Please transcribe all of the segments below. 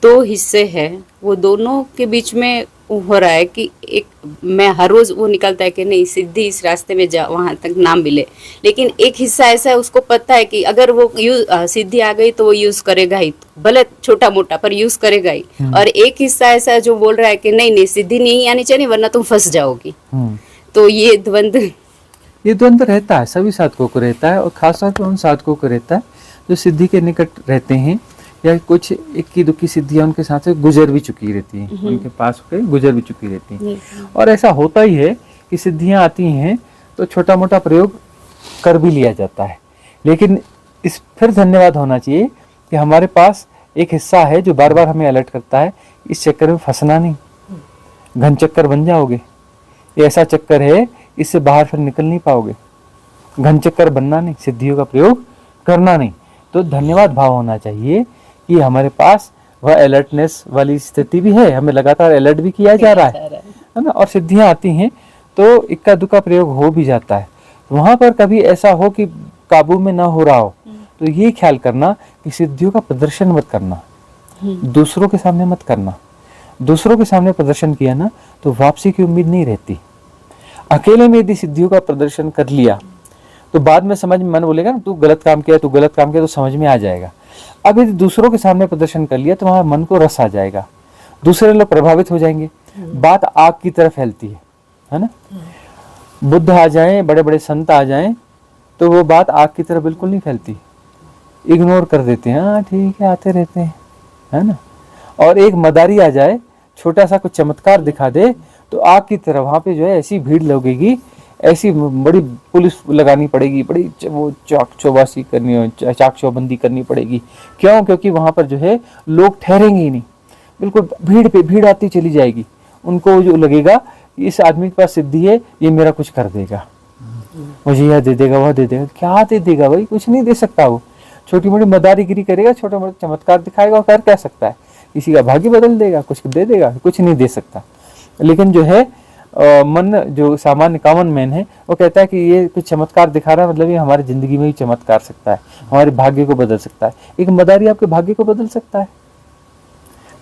दो हिस्से हैं, वो दोनों के बीच में हो रहा है कि एक मैं हर रोज वो निकलता है कि नहीं सिद्धि इस रास्ते में जा वहां तक ना मिले, लेकिन एक हिस्सा ऐसा है उसको पता है कि अगर वो सिद्धि आ गई तो वो यूज करेगा ही, भले छोटा मोटा पर यूज करेगा ही। और एक हिस्सा ऐसा है जो बोल रहा है कि नहीं नहीं सिद्धि नहीं आनी चाहिए वरना तुम फंस जाओगी। तो ये द्वंद रहता है, सभी साधकों को रहता है, और खासतौर पर उन साधकों को रहता है जो सिद्धि के निकट रहते हैं, या कुछ इक्की दुक्की सिद्धियां उनके साथ से गुजर भी चुकी रहती हैं, उनके पास गुजर भी चुकी रहती हैं। और ऐसा होता ही है कि सिद्धियां आती हैं तो छोटा मोटा प्रयोग कर भी लिया जाता है, लेकिन इस फिर धन्यवाद होना चाहिए कि हमारे पास एक हिस्सा है जो बार बार हमें अलर्ट करता है, इस चक्कर में फंसना नहीं, घन चक्कर बन जाओगे, ये ऐसा चक्कर है इससे बाहर फिर निकल नहीं पाओगे, घन चक्कर बनना नहीं, सिद्धियों का प्रयोग करना नहीं। तो धन्यवाद भाव होना चाहिए कि हमारे पास वह अलर्टनेस वाली स्थिति भी है, हमें लगातार अलर्ट भी किया जा रहा है ना, और सिद्धियां आती हैं तो इक्का दुक्का प्रयोग हो भी जाता है। वहां पर कभी ऐसा हो कि काबू में ना हो रहा हो तो ये ख्याल करना कि सिद्धियों का प्रदर्शन मत करना, दूसरों के सामने मत करना। दूसरों के सामने प्रदर्शन किया ना तो वापसी की उम्मीद नहीं रहती। अकेले में यदि सिद्धियों का प्रदर्शन कर लिया तो बाद में समझ में मन बोलेगा ना तू गलत काम किया, तू गलत काम किया, तो समझ में आ जाएगा। अब यदि दूसरों के सामने प्रदर्शन कर लिया तो वहां मन को रस आ जाएगा, दूसरे लोग प्रभावित हो जाएंगे, बात आग की तरह फैलती है ना। बुद्ध आ जाएं, बड़े बड़े संत आ जाएं तो वो बात आग की तरह बिल्कुल नहीं फैलती, इग्नोर कर देते हैं, हाँ ठीक है आते रहते हैं, है ना। और एक मदारी आ जाए, छोटा सा कुछ चमत्कार दिखा दे तो आग की तरह वहां पे जो है ऐसी भीड़ लगेगी, ऐसी बड़ी पुलिस लगानी पड़ेगी, बड़ी वो चाक चौबंदी करनी पड़ेगी। क्यों? क्योंकि वहां पर जो है लोग ठहरेंगे ही नहीं, बिल्कुल भीड़ पे भीड़ आती चली जाएगी। उनको जो लगेगा इस आदमी के पास सिद्धि है, ये मेरा कुछ कर देगा, मुझे यह दे देगा, वह दे देगा। क्या दे देगा भाई? कुछ नहीं दे सकता। वो छोटी मोटी मदारीगिरी करेगा, छोटा मोटा चमत्कार दिखाएगा, और कर क्या सकता है? किसी का भाग्य बदल देगा, कुछ दे देगा? कुछ नहीं दे सकता। लेकिन जो है मन जो सामान्य कॉमन मैन है वो कहता है कि ये कुछ चमत्कार दिखा रहा है, मतलब ये हमारी जिंदगी में ही चमत्कार सकता है, हमारे भाग्य को बदल सकता है। एक मदारी आपके भाग्य को बदल सकता है?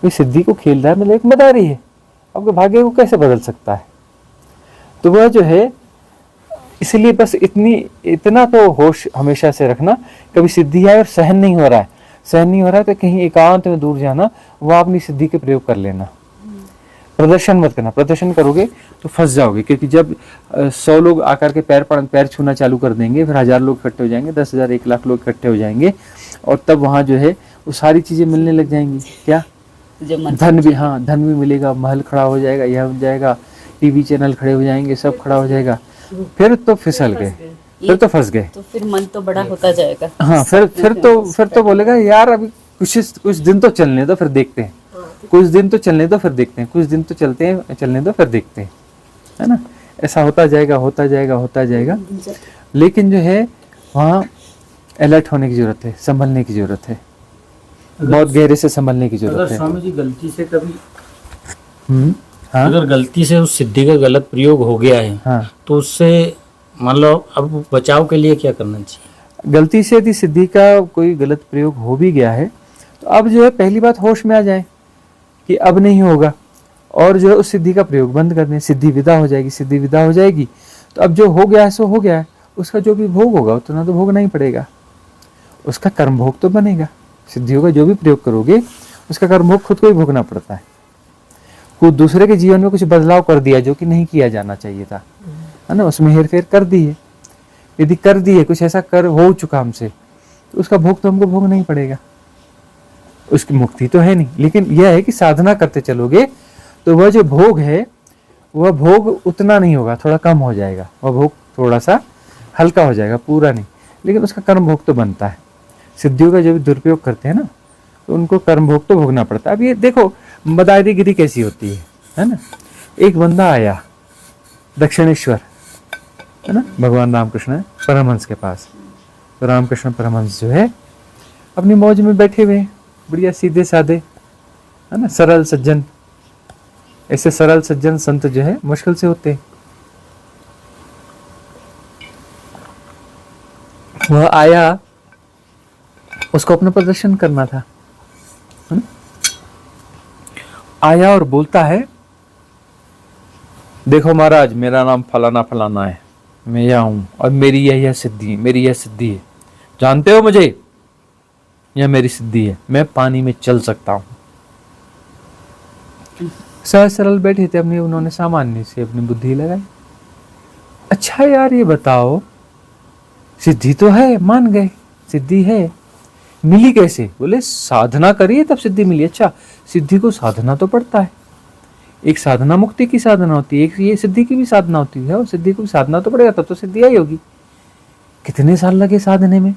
कोई सिद्धि को खेल रहा है, मतलब एक मदारी है, आपके भाग्य को कैसे बदल सकता है? तो वह जो है, इसलिए बस इतना तो होश हमेशा से रखना, कभी सिद्धि आए और सहन नहीं हो रहा है तो कहीं एकांत में दूर जाना, वह अपनी सिद्धि के प्रयोग कर लेना। प्रदर्शन मत करना, प्रदर्शन करोगे तो फंस जाओगे, क्योंकि जब 100 लोग आकर के पैर छूना चालू कर देंगे, फिर 1000 लोग इकट्ठे हो जाएंगे, 10,000 1 लाख लोग इकट्ठे हो जाएंगे, और तब वहां जो है वो सारी चीजें मिलने लग जाएंगी। क्या? धन भी, हाँ धन भी मिलेगा, महल खड़ा हो जाएगा, यह हो जाएगा, टीवी चैनल खड़े हो जाएंगे, सब खड़ा हो जाएगा। फिर तो फिसल गए, फिर तो फंस गए, तो फिर मन तो बड़ा होता जाएगा। हाँ फिर तो बोलेगा यार अभी कुछ दिन तो चलने दो, फिर देखते हैं, कुछ दिन तो चलने दो फिर देखते हैं, कुछ दिन तो चलने दो फिर देखते हैं, है ना। ऐसा होता जाएगा। लेकिन जो है वहाँ अलर्ट होने की जरूरत है, संभलने की जरूरत है, बहुत गहरे से संभलने की जरूरत है। स्वामी जी गलती से कभी हाँ? अगर गलती से उस सिद्धि का गलत प्रयोग हो गया है, हाँ, तो उससे मान लो अब बचाव के लिए क्या करना चाहिए? गलती से यदि सिद्धि का कोई गलत प्रयोग हो भी गया है तो अब जो है पहली बात होश में आ जाए कि अब नहीं होगा, और जो है उस सिद्धि का प्रयोग बंद कर दें। सिद्धि विदा हो जाएगी तो अब जो हो गया है सो हो गया है, उसका जो भी भोग होगा उतना तो भोगना ही पड़ेगा, उसका कर्म भोग तो बनेगा। सिद्धियों का जो भी प्रयोग करोगे उसका कर्म भोग खुद को ही भोगना पड़ता है। कुछ दूसरे के जीवन में कुछ बदलाव कर दिया जो कि नहीं किया जाना चाहिए था, है ना, उसमें हेरफेर कर दी है, यदि कर दी है, कुछ ऐसा कर हो चुका हमसे, तो उसका भोग तो हमको भोगना ही पड़ेगा, उसकी मुक्ति तो है नहीं। लेकिन यह है कि साधना करते चलोगे तो वह जो भोग है वह भोग उतना नहीं होगा, थोड़ा कम हो जाएगा, वह भोग थोड़ा सा हल्का हो जाएगा, पूरा नहीं, लेकिन उसका कर्म भोग तो बनता है। सिद्धियों का जब दुरुपयोग करते हैं ना तो उनको कर्म भोग तो भोगना पड़ता है। अब ये देखो मदारीगिरी कैसी होती है ना। एक बंदा आया दक्षिणेश्वर, है ना, भगवान रामकृष्ण परमहंस के पास, तो रामकृष्ण परमहंस जो है अपनी मौज में बैठे हुए, बढ़िया सीधे साधे, है ना, सरल सज्जन। ऐसे सरल सज्जन संत जो है मुश्किल से होते हैं। वह आया, उसको अपना प्रदर्शन करना था, है ना? आया और बोलता है, देखो महाराज, मेरा नाम फलाना फलाना है, मैं यह हूं और मेरी यह सिद्धि, मेरी यह सिद्धि है, जानते हो मुझे, यह मेरी सिद्धि है, मैं पानी में चल सकता हूं। सहज सरल बैठे थे अपनी, उन्होंने सामान्य से अपनी बुद्धि लगाई। अच्छा यार ये बताओ, सिद्धि तो है, मान गए सिद्धि है, मिली कैसे? बोले साधना करिए तब सिद्धि मिली। अच्छा, सिद्धि को साधना तो पड़ता है, एक साधना मुक्ति की साधना होती है, एक ये सिद्धि की भी साधना होती है, और सिद्धि को भी साधना तो पड़ेगा, तब तो सिद्धि आई होगी। कितने साल लगे साधने में?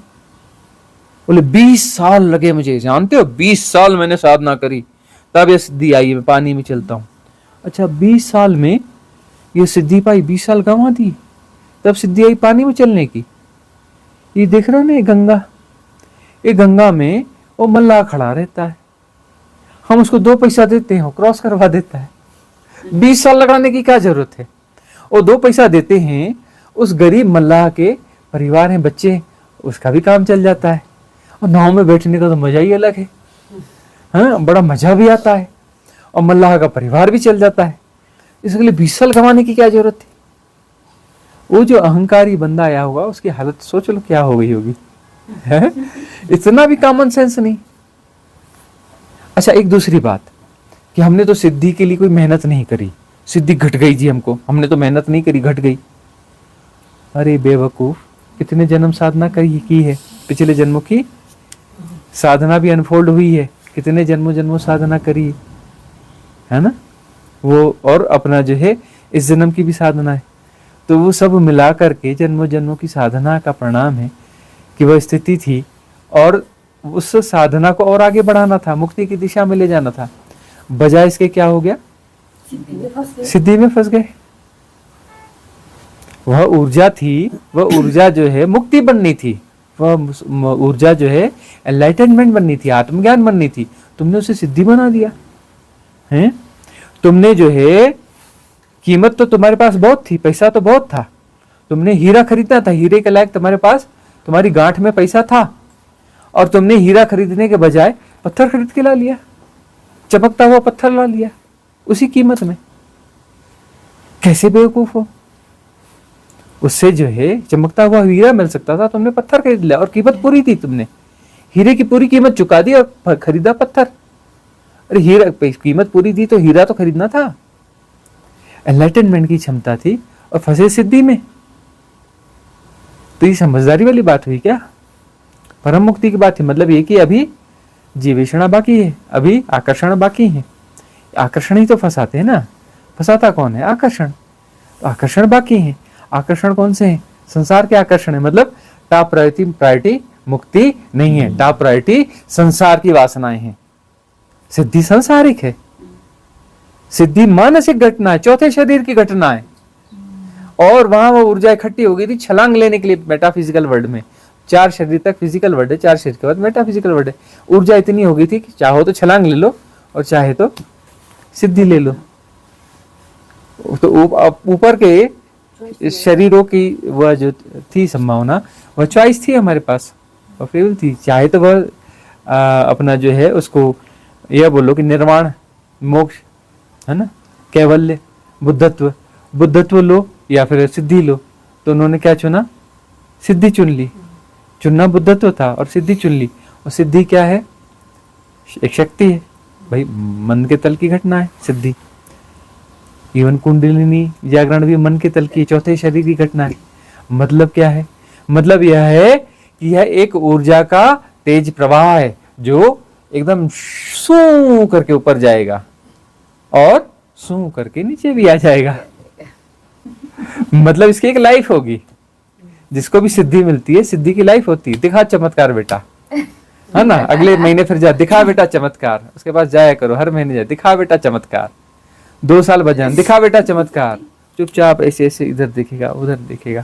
बोले 20 साल लगे मुझे, जानते हो 20 साल मैंने साधना करी तब ये सिद्धि आई, मैं पानी में चलता हूं। अच्छा, 20 साल में ये सिद्धि पाई, 20 साल गंवा दी, तब सिद्धि आई पानी में चलने की। ये देख रहे हो ना, ये गंगा, ये गंगा में वो मल्लाह खड़ा रहता है, हम उसको 2 पैसा देते हैं, क्रॉस करवा देता है। 20 साल लगाने की क्या जरूरत है? वो 2 पैसा देते हैं, उस गरीब मल्लाह के परिवार हैं, बच्चे, उसका भी काम चल जाता है। और नाव में बैठने का तो मजा ही अलग है, हाँ, बड़ा मजा भी आता है, और मल्लाह का परिवार भी चल जाता है। इसके लिए 20 साल कमाने की क्या जरूरत थी? वो जो अहंकारी बंदा आया होगा, उसकी हालत सोच लो क्या हो गई होगी, है? इतना भी कॉमन सेंस नहीं। अच्छा, एक दूसरी बात कि हमने तो सिद्धि के लिए कोई मेहनत नहीं करी, सिद्धि घट गई जी हमको, हमने तो मेहनत नहीं करी, घट गई। अरे बेवकूफ, कितने जन्म साधना की है, पिछले जन्मों की साधना भी अनफोल्ड हुई है, कितने जन्मों साधना करी है ना वो, और अपना जो है इस जन्म की भी साधना है। तो वो सब मिला करके जन्मों की साधना का परिणाम है कि वह स्थिति थी, और उस साधना को और आगे बढ़ाना था, मुक्ति की दिशा में ले जाना था। बजाय इसके क्या हो गया? सिद्धि में फंस गए। वह ऊर्जा थी, वह ऊर्जा जो है मुक्ति बननी थी, वह ऊर्जा जो है एनलाइटनमेंट बननी थी, आत्मज्ञान बननी थी, तुमने उसे सिद्धि बना दिया है। तुमने जो है, कीमत तो तुम्हारे पास बहुत थी, पैसा तो बहुत था, तुमने हीरा खरीदना था, हीरे के लायक तुम्हारे पास, तुम्हारी गांठ में पैसा था, और तुमने हीरा खरीदने के बजाय पत्थर खरीद के ला लिया, चमकता हुआ पत्थर ला लिया उसी कीमत में। कैसे बेवकूफ हो? उससे जो है चमकता हुआ हीरा मिल सकता था, तुमने पत्थर खरीद लिया, और कीमत पूरी थी, तुमने हीरे की पूरी कीमत चुका दी और खरीदा पत्थर। अरे हीरा कीमत पूरी थी तो हीरा तो खरीदना था। एनलाइटनमेंट की क्षमता थी और फंसे सिद्धि में। तो ये समझदारी वाली बात हुई क्या? परम मुक्ति की बात है, मतलब ये कि अभी जीवेषणा बाकी है, अभी आकर्षण बाकी है। आकर्षण ही तो फंसाते हैं ना, फंसाता कौन है? आकर्षण। तो आकर्षण बाकी है। आकर्षण कौन से हैं? संसार के आकर्षण है, मतलब टॉप प्रायोरिटी मुक्ति नहीं है, टॉप प्रायोरिटी संसार की वासनाएं हैं। सिद्धि सांसारिक है, सिद्धि मानसिक घटना है, चौथे शरीर की घटना है। और वहां वो ऊर्जा इकट्ठी हो गई थी छलांग लेने के लिए मेटाफिजिकल वर्ल्ड में। 4 शरीर तक फिजिकल वर्ल्ड है, 4 शरीर के बाद मेटाफिजिकल वर्ल्ड है। ऊर्जा इतनी हो गई थी कि चाहो तो छलांग ले लो और चाहे तो सिद्धि ले लो। तो ऊपर के शरीरों की वह जो थी संभावना, वह चॉइस थी हमारे पास, वह फ्री विल थी। चाहे तो वह अपना जो है उसको यह बोलो कि निर्वाण, मोक्ष, है ना, कैवल्य, बुद्धत्व लो या फिर सिद्धि लो। तो उन्होंने क्या चुना? सिद्धि चुन ली। चुनना बुद्धत्व था और सिद्धि चुन ली। और सिद्धि क्या है? एक शक्ति है भाई, मन के तल की घटना है सिद्धि। इवन कुंडलिनी जागरण भी मन के तल की, चौथे शरीर की घटना है। मतलब क्या है? मतलब यह है कि यह एक ऊर्जा का तेज प्रवाह है जो एकदम सू करके ऊपर जाएगा और सू करके नीचे भी आ जाएगा। मतलब इसकी एक लाइफ होगी। जिसको भी सिद्धि मिलती है, सिद्धि की लाइफ होती है। दिखा चमत्कार बेटा, है ना, अगले महीने फिर जा, दिखा बेटा चमत्कार, उसके पास जाया करो, हर महीने जाए, दिखा बेटा चमत्कार। 2 साल भजन, दिखा बेटा चमत्कार। चुपचाप ऐसे ऐसे इधर देखेगा उधर देखेगा।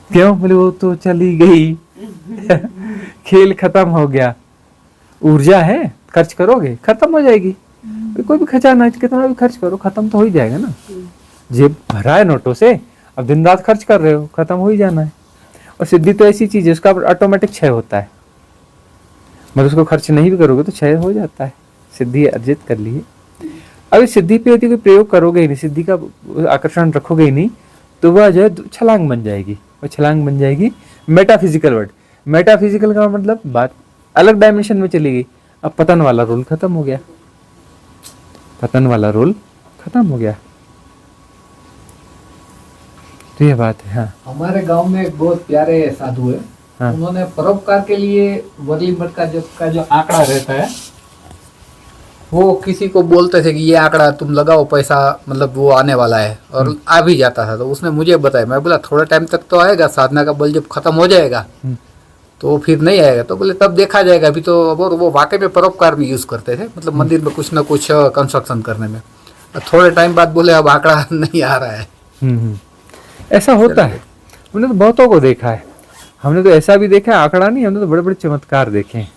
क्यों? बोले वो तो चली गई। खेल खत्म हो गया। ऊर्जा है, खर्च करोगे खत्म हो जाएगी। कोई भी खजाना कितना भी खर्च करो खत्म तो हो ही जाएगा ना। जेब भरा है नोटों से, अब दिन रात खर्च कर रहे हो, खत्म हो ही जाना है। और सिद्धि तो ऐसी चीज है उसका ऑटोमेटिक क्षय होता है, मतलब उसको खर्च नहीं भी करोगे तो क्षय हो जाता है। सिद्धि अर्जित कर ली है। अब इस सिद्धि पे यदि कोई प्रयोग करोगे ही नहीं, सिद्धि का आकर्षण रखोगे ही नहीं, तो वह जो है छलांग बन जाएगी। वह छलांग बन जाएगी मेटाफिजिकल वर्ड। मेटाफिजिकल का मतलब बात अलग डायमेंशन में चली गई। अब पतन वाला रोल खत्म हो गया, पतन वाला रोल खत्म हो गया। तो ये बात है। हाँ हमारे गांव में एक बहुत प्यारे साधु है। हाँ। उन्होंने परोपकार के लिए वर्ली मठ का जो आंकड़ा रहता है, वो किसी को बोलते थे कि ये आंकड़ा तुम लगाओ, पैसा मतलब वो आने वाला है, और आ भी जाता था। तो उसने मुझे बताया, मैं बोला थोड़ा टाइम तक तो आएगा, साधना का बल जब खत्म हो जाएगा तो फिर नहीं आएगा। तो बोले तब देखा जाएगा, अभी तो। और वो वाकई में परोपकार भी यूज़ करते थे, मतलब मंदिर में कुछ ना कुछ कंस्ट्रक्शन करने में। थोड़े टाइम बाद बोले अब आंकड़ा नहीं आ रहा है। ऐसा होता है। हमने तो बहुतों को देखा है। हमने तो ऐसा भी देखा है, आंकड़ा नहीं, हमने तो बड़े बड़े चमत्कार देखे हैं,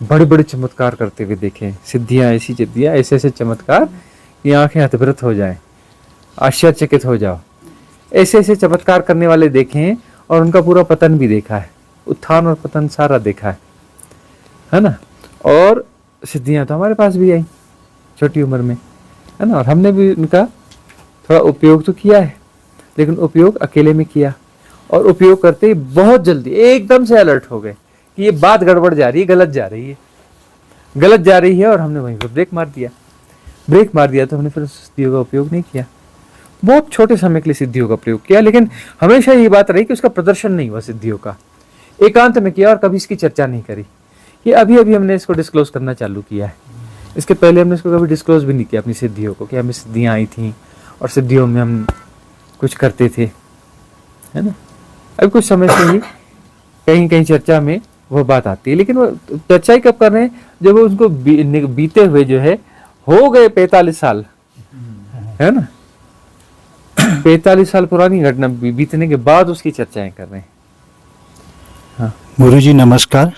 बड़े बड़े चमत्कार करते हुए देखे हैं। सिद्धियां, ऐसी सिद्धियां, ऐसे ऐसे चमत्कार कि आंखें हतप्रत हो जाएं, आश्चर्यचकित हो जाओ। ऐसे ऐसे चमत्कार करने वाले देखे हैं, और उनका पूरा पतन भी देखा है, उत्थान और पतन सारा देखा है ना। और सिद्धियां तो हमारे पास भी आई छोटी उम्र में, है ना। और हमने भी उनका थोड़ा उपयोग तो किया है, लेकिन उपयोग अकेले में किया, और उपयोग करते ही बहुत जल्दी एकदम से अलर्ट हो गए कि ये बात गड़बड़ जा रही है, गलत जा रही है, गलत जा रही है। और हमने वहीं पर ब्रेक मार दिया। ब्रेक मार दिया तो हमने फिर सिद्धियों का उपयोग नहीं किया। बहुत छोटे समय के लिए सिद्धियों का प्रयोग किया, लेकिन हमेशा ये बात रही कि उसका प्रदर्शन नहीं हुआ सिद्धियों का, एकांत में किया और कभी इसकी चर्चा नहीं करी। ये अभी अभी हमने इसको डिस्क्लोज करना चालू किया है। इसके पहले हमने इसको कभी डिस्क्लोज भी नहीं किया अपनी सिद्धियों को, कि हमें सिद्धियाँ आई थी और सिद्धियों में हम कुछ करते थे, है ना। अभी कुछ समय से ही कहीं कहीं चर्चा में वो बात आती है, लेकिन वो चर्चा ही कब कर रहे हैं, जब वो उनको बीते हुए जो है हो गए 45 साल, है ना। 45 साल पुरानी घटना बीतने के बाद उसकी चर्चाएं कर रहे हैं। हाँ गुरुजी नमस्कार।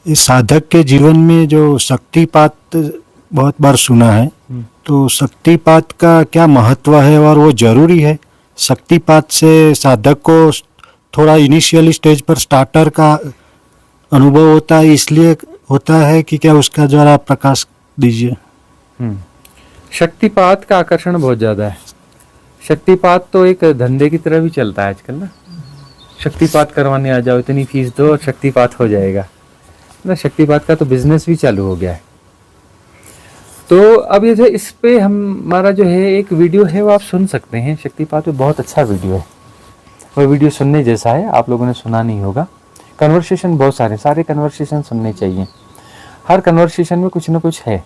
इस साधक के जीवन में जो शक्तिपात बहुत बार सुना है, तो शक्तिपात का क्या महत्व है और वो जरूरी है? शक्तिपात से साधक को थोड़ा इनिशियल स्टेज पर स्टार्टर का अनुभव होता है, इसलिए होता है कि क्या, उसका जरा प्रकाश दीजिए। शक्तिपात का आकर्षण बहुत ज्यादा है। शक्तिपात तो एक धंधे की तरह भी चलता है आजकल ना। शक्तिपात करवाने आ जाओ, इतनी फीस दो और शक्तिपात हो जाएगा ना। शक्तिपात का तो बिजनेस भी चालू हो गया है। तो अब ये जो इस पे हमारा जो है एक वीडियो है, वो आप सुन सकते हैं। शक्तिपात पे बहुत अच्छा वीडियो है, वो वीडियो सुनने जैसा है। आप लोगों ने सुना नहीं होगा। कन्वर्सेशन बहुत सारे कन्वर्सेशन सुनने चाहिए। हर कन्वर्सेशन में कुछ ना कुछ है,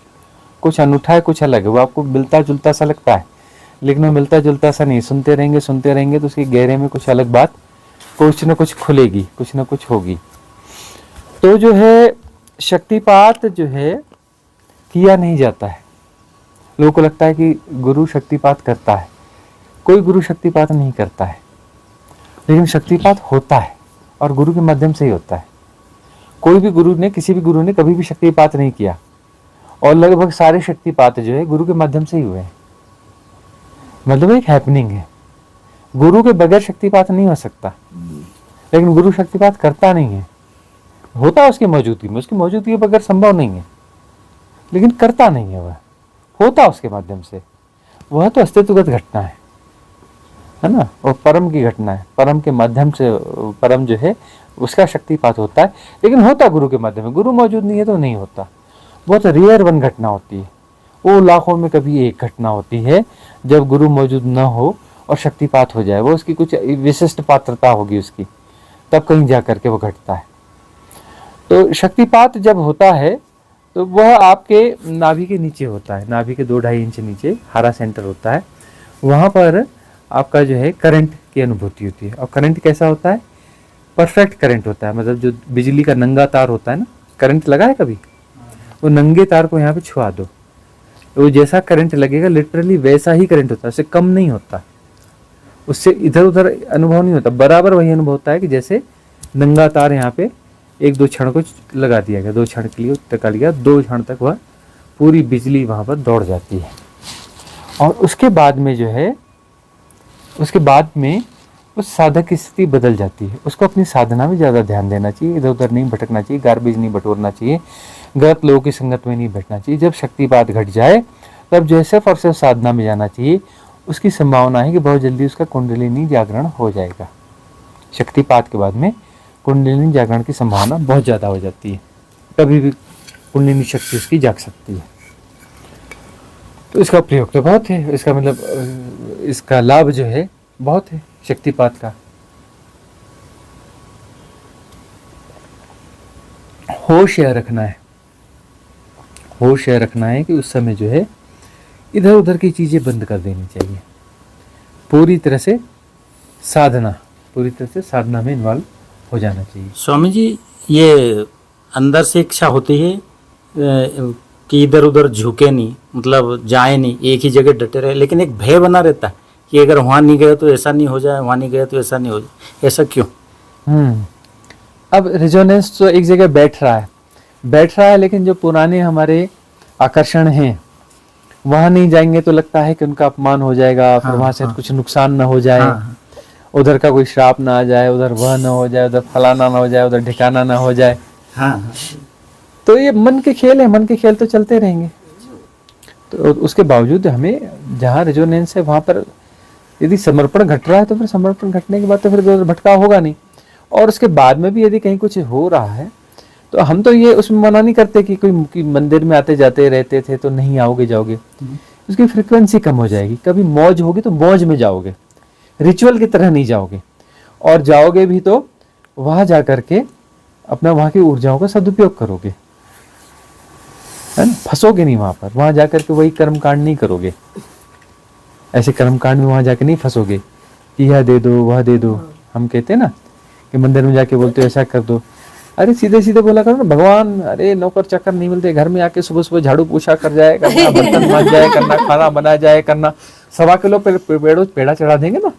कुछ अनूठा है, कुछ अलग है। वो आपको मिलता जुलता सा लगता है, लेकिन वो मिलता जुलता सा नहीं। सुनते रहेंगे तो उसके गहरे में कुछ अलग बात, कुछ ना कुछ खुलेगी, कुछ ना कुछ होगी। तो जो है शक्तिपात जो है किया नहीं जाता है। लोगों को लगता है कि गुरु शक्तिपात करता है। कोई गुरु शक्तिपात नहीं करता है, लेकिन शक्तिपात होता है और गुरु के माध्यम से ही होता है। कोई भी गुरु ने, किसी भी गुरु ने कभी भी शक्तिपात नहीं किया, और लगभग सारे शक्तिपात जो है गुरु के माध्यम से ही हुए हैं। मतलब एक हैपनिंग है। गुरु के बगैर शक्तिपात नहीं हो सकता, लेकिन गुरु शक्तिपात करता नहीं है। होता है उसकी मौजूदगी में, उसकी मौजूदगी के बगैर संभव नहीं है, लेकिन करता नहीं है। वह होता उसके माध्यम से। वह तो अस्तित्वगत घटना है ना, और परम की घटना है। परम के माध्यम से, परम जो है उसका शक्तिपात होता है, लेकिन होता गुरु के माध्यम से। गुरु मौजूद नहीं है तो नहीं होता। बहुत रेयर वन घटना होती है, वो लाखों में कभी एक घटना होती है जब गुरु मौजूद न हो और शक्तिपात हो जाए। वो उसकी कुछ विशिष्ट पात्रता होगी उसकी, तब कहीं जा करके वो घटता है। तो शक्तिपात जब होता है तो वह आपके नाभि के नीचे होता है। नाभि के 2-2.5 इंच नीचे हारा सेंटर होता है। वहाँ पर आपका जो है करंट की अनुभूति होती है। और करंट कैसा होता है? परफेक्ट करंट होता है। मतलब जो बिजली का नंगा तार होता है ना, करंट लगा है कभी? वो नंगे तार को यहाँ पे छुआ दो, वो जैसा करंट लगेगा लिटरली वैसा ही करंट होता है, उससे कम नहीं होता, उससे इधर उधर अनुभव नहीं होता। बराबर वही अनुभव होता है कि जैसे नंगा तार यहाँ पे 1-2 क्षण को लगा दिया गया, 2 क्षण के लिए टिका लिया, 2 क्षण तक वह पूरी बिजली वहाँ पर दौड़ जाती है। और उसके बाद में जो है, उसके बाद में उस साधक की स्थिति बदल जाती है। उसको अपनी साधना में ज़्यादा ध्यान देना चाहिए, इधर उधर नहीं भटकना चाहिए, गार्बेज नहीं बटोरना चाहिए। गलत लोगों की संगत में नहीं बैठना चाहिए। जब शक्तिपात घट जाए तब जो है सिर्फ और सिर्फ साधना में जाना चाहिए। उसकी संभावना है कि बहुत जल्दी उसका कुंडलिनी जागरण हो जाएगा। शक्तिपात के बाद में कुंडलिनी जागरण की संभावना बहुत ज़्यादा हो जाती है, कभी भी कुंडलिनी शक्ति उसकी जाग सकती है। तो इसका प्रयोग तो बहुत है, इसका मतलब इसका लाभ जो है बहुत है शक्तिपात का। होश यह रखना है, होश यह रखना है कि उस समय जो है इधर उधर की चीज़ें बंद कर देनी चाहिए। पूरी तरह से साधना में इन्वॉल्व हो जाना चाहिए। स्वामी जी, ये अंदर से इच्छा होती है कि इधर उधर झुके नहीं, मतलब जाए नहीं, एक ही जगह डटे रहे, लेकिन एक भय बना रहता है कि अगर वहाँ नहीं गए तो ऐसा नहीं हो जाए, वहाँ नहीं गए तो ऐसा नहीं हो जाए। ऐसा क्यों? अब रेजोनेंस तो एक जगह बैठ रहा है, लेकिन जो पुराने हमारे आकर्षण हैं वहाँ नहीं जाएंगे तो लगता है कि उनका अपमान हो जाएगा, फिर वहाँ से कुछ नुकसान ना हो जाए, उधर का कोई श्राप ना आ जाए, उधर वह ना हो जाए, उधर फलाना ना हो जाए, उधर ठिकाना ना हो जाए। तो ये मन के खेल है, मन के खेल तो चलते रहेंगे। तो उसके बावजूद हमें जहाँ रेजोनेंस है वहाँ पर यदि समर्पण घट रहा है तो फिर समर्पण घटने के बाद तो फिर भटकाव होगा नहीं। और उसके बाद में भी यदि कहीं कुछ हो रहा है तो हम तो ये उसमें मना नहीं करते कि कोई मंदिर में आते जाते रहते थे तो नहीं आओगे जाओगे, उसकी फ्रिक्वेंसी कम हो जाएगी। कभी मौज होगी तो मौज में जाओगे, रिचुअल की तरह नहीं जाओगे, और जाओगे भी तो वहां जा करके अपना वहां की ऊर्जाओं का सदुपयोग करोगे, है ना, फंसोगे नहीं वहां पर। वहां जाकर के वही कर्मकांड नहीं करोगे, ऐसे कर्मकांड में वहां जाके नहीं फंसोगे कि यह दे दो वह दे दो। हम कहते हैं ना कि मंदिर में जाके बोलते हो ऐसा कर दो, अरे सीधे सीधे बोला करो ना, भगवान अरे नौकर चाकर नहीं मिलते, घर में आके सुबह सुबह झाड़ू पोछा कर जाए करना, बर्तन मांज जाए करना, खाना बनाया जाए करना, 1.25 किलो पेड़ा चढ़ा देंगे ना,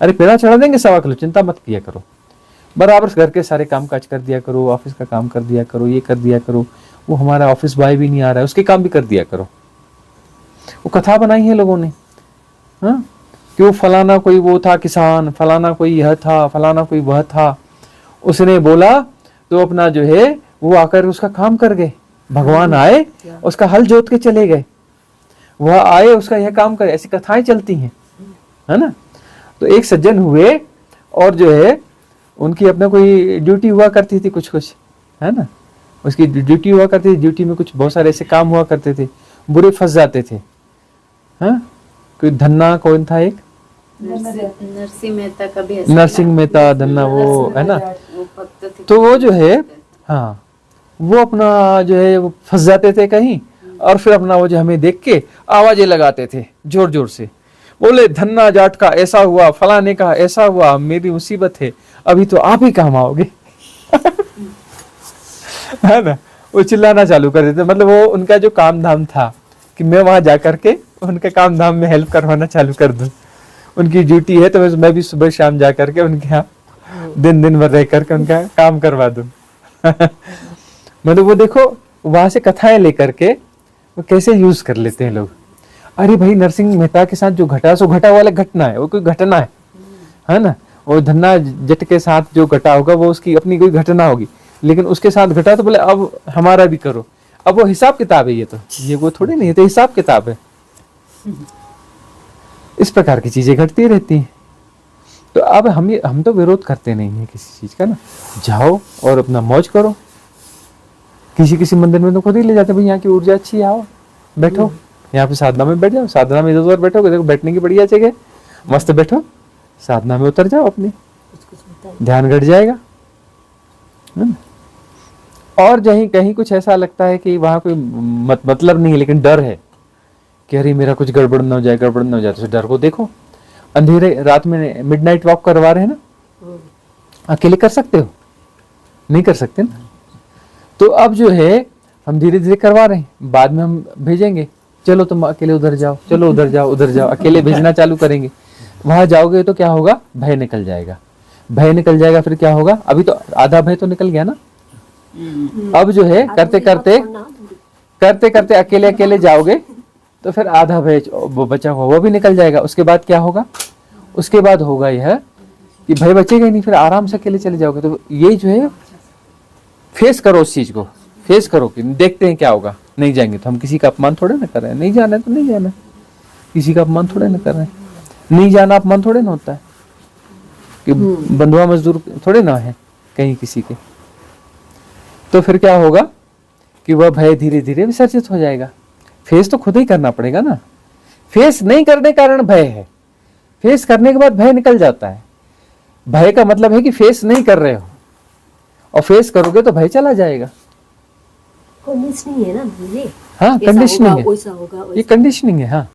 अरे पेड़ा चढ़ा देंगे 1.25 किलो, चिंता मत किया करो, बराबर घर के सारे काम काज कर दिया करो, ऑफिस का काम कर दिया करो, ये कर दिया करो। वो हमारा ऑफिस बॉय भी नहीं आ रहा है, उसके काम भी कर दिया करो। वो कथा बनाई है लोगों ने, हाँ, कि वो फलाना कोई वो था किसान, फलाना कोई यह था, फलाना कोई वह था, उसने बोला तो अपना जो है वो आकर उसका काम कर गए। भगवान आए, उसका हल जोत के चले गए, वह आए उसका यह काम करे। ऐसी कथाएं चलती हैं, है ना। तो एक सज्जन हुए और जो है उनकी अपना कोई ड्यूटी हुआ करती थी, कुछ कुछ, है ना, उसकी ड्यूटी हुआ करती थी। ड्यूटी में कुछ बहुत सारे ऐसे काम हुआ करते थे, बुरे फंस जाते थे। हाँ, कोई धन्ना कौन था, एक नरसिंह मेहता का भी नरसिंह मेहता धन्ना, वो है ना, वो भक्त थे। तो वो जो है, हाँ, वो अपना जो है वो फंस जाते थे कहीं, और फिर अपना वो जो हमें देख के आवाजें लगाते थे जोर जोर से, बोले धन्ना जाट का ऐसा हुआ, फलाने का ऐसा हुआ, मेरी मुसीबत है, अभी तो आप ही काम आओगे। है ना, वो चिल्लाना चालू कर देते। मतलब वो उनका जो काम धाम था कि मैं वहां जाकर के उनके काम धाम में हेल्प करवाना चालू कर दूं। उनकी ड्यूटी है तो मैं भी सुबह शाम जा करके उनके यहाँ दिन भर रह करके उनका काम करवा दूं। मतलब वो देखो वहां से कथाएं लेकर के वो कैसे यूज कर लेते हैं लोग। अरे भाई, नरसिंह मेहता के साथ जो घटा सो घटा वाला घटना है, वो कोई घटना है ना। और धन्ना जट के साथ जो घटा होगा वो उसकी अपनी कोई घटना होगी, लेकिन उसके साथ घटा तो बोले अब हमारा भी करो। अब वो हिसाब किताब है, ये वो थोड़ी नहीं है, तो हिसाब किताब है। इस प्रकार की चीजें घटती रहती हैं। तो अब हम तो विरोध करते नहीं है किसी चीज का ना, जाओ और अपना मौज करो। किसी मंदिर में तो खुद ही ले जाते, भाई यहाँ की ऊर्जा अच्छी है, आओ बैठो यहाँ पे साधना में बैठ जाओ, साधना में इधर बैठोगे, देखो बैठने की बढ़िया जगह, मस्त बैठो, साधना में उतर जाओ, अपनी ध्यान घट जाएगा, है ना। और कहीं कुछ ऐसा लगता है कि वहां कोई मतलब नहीं है, लेकिन डर है कि अरे मेरा कुछ गड़बड़ ना हो जाए, तो डर को देखो। अंधेरे रात में मिडनाइट वॉक करवा रहे हैं ना, अकेले कर सकते हो? नहीं कर सकते ना। तो अब जो है हम धीरे धीरे करवा रहे हैं, बाद में हम भेजेंगे, चलो तुम अकेले उधर जाओ, चलो उधर जाओ, अकेले भेजना चालू करेंगे। वहां जाओगे तो क्या होगा, भय निकल जाएगा, फिर क्या होगा, अभी तो आधा भय तो निकल गया ना। अब जो है करते करते अकेले जाओगे तो फिर आधा भय वो बचा हुआ वो भी निकल जाएगा। उसके बाद क्या होगा, उसके बाद होगा यह कि भय बचेगा ही नहीं, फिर आराम से अकेले चले जाओगे। तो ये जो है फेस करो, उस चीज को फेस करो कि देखते हैं क्या होगा। नहीं जाएंगे तो हम किसी का अपमान थोड़े ना कर रहे हैं, नहीं जाना है तो नहीं जाना है, किसी का अपमान थोड़े ना कर रहे हैं। नहीं जाना अपमान थोड़े ना होता है कि बंधुआ मजदूर थोड़े ना है कहीं किसी के। तो फिर क्या होगा कि वह भय धीरे धीरे विसर्जित हो जाएगा। फेस तो खुद ही करना पड़ेगा ना, फेस नहीं करने के कारण भय है, फेस करने के बाद भय निकल जाता है। भय का मतलब है कि फेस नहीं कर रहे हो, और फेस करोगे तो भय चला जाएगा। कंडीशनिंग है ना ये, हाँ ऐसा कंडीशनिंग होगा, है, वैसा होगा, ये कंडीशनिंग है। हाँ